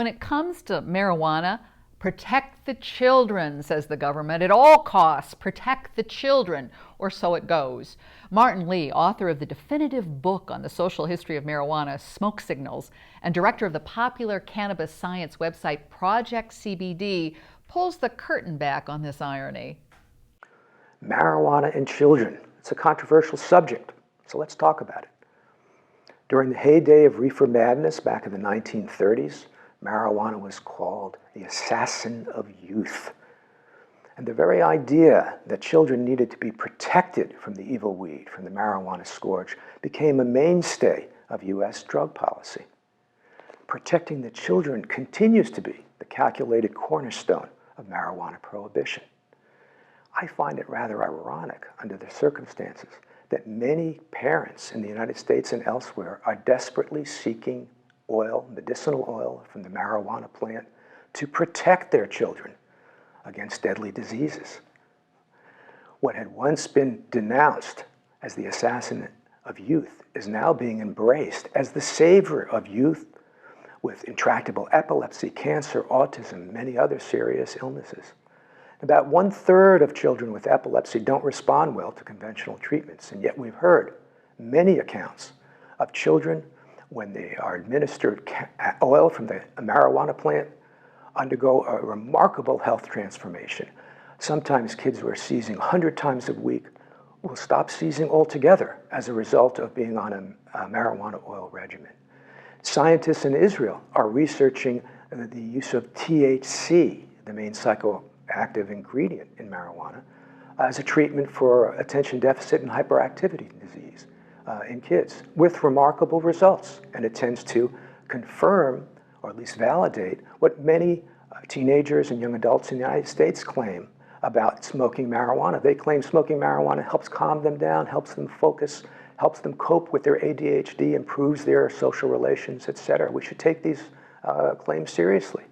When it comes to marijuana, protect the children, says the government. At all costs, protect the children, or so it goes. Martin Lee, author of the definitive book on the social history of marijuana, Smoke Signals, and director of the popular cannabis science website Project CBD, pulls the curtain back on this irony. Marijuana and children. It's a controversial subject, so let's talk about it. During the heyday of reefer madness back in the 1930s, marijuana was called the assassin of youth. And the very idea that children needed to be protected from the evil weed, from the marijuana scourge, became a mainstay of U.S. drug policy. Protecting the children continues to be the calculated cornerstone of marijuana prohibition. I find it rather ironic under the circumstances that many parents in the United States and elsewhere are desperately seeking oil, medicinal oil from the marijuana plant to protect their children against deadly diseases. What had once been denounced as the assassin of youth is now being embraced as the savior of youth with intractable epilepsy, cancer, autism, many other serious illnesses. About 1/3 of children with epilepsy don't respond well to conventional treatments, and yet we've heard many accounts of children, when they are administered oil from the marijuana plant, undergo a remarkable health transformation. Sometimes kids who are seizing 100 times a week will stop seizing altogether as a result of being on a marijuana oil regimen. Scientists in Israel are researching the use of THC, the main psychoactive ingredient in marijuana, as a treatment for attention deficit and hyperactivity disease in kids, with remarkable results. And it tends to confirm, or at least validate, what many teenagers and young adults in the United States claim about smoking marijuana. They claim smoking marijuana helps calm them down, helps them focus, helps them cope with their ADHD, improves their social relations, etc. We should take these claims seriously.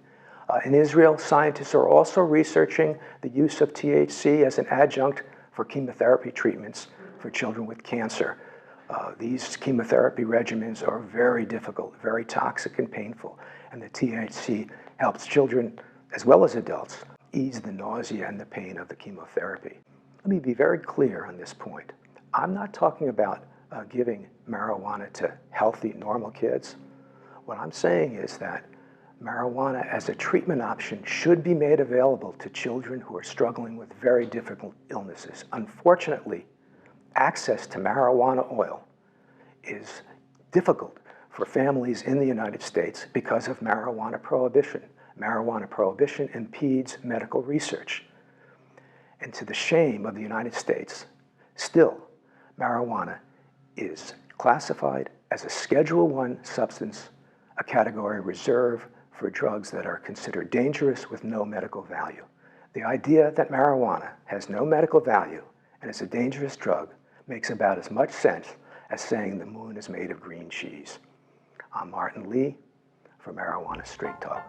In Israel, scientists are also researching the use of THC as an adjunct for chemotherapy treatments for children with cancer. These chemotherapy regimens are very difficult, very toxic and painful, and the THC helps children, as well as adults, ease the nausea and the pain of the chemotherapy. Let me be very clear on this point. I'm not talking about giving marijuana to healthy, normal kids. What I'm saying is that marijuana as a treatment option should be made available to children who are struggling with very difficult illnesses. Unfortunately, access to marijuana oil is difficult for families in the United States because of marijuana prohibition. Marijuana prohibition impedes medical research. And to the shame of the United States, still, marijuana is classified as a Schedule I substance, a category reserved for drugs that are considered dangerous with no medical value. The idea that marijuana has no medical value and is a dangerous drug makes about as much sense as saying the moon is made of green cheese. I'm Martin Lee for Marijuana Straight Talk.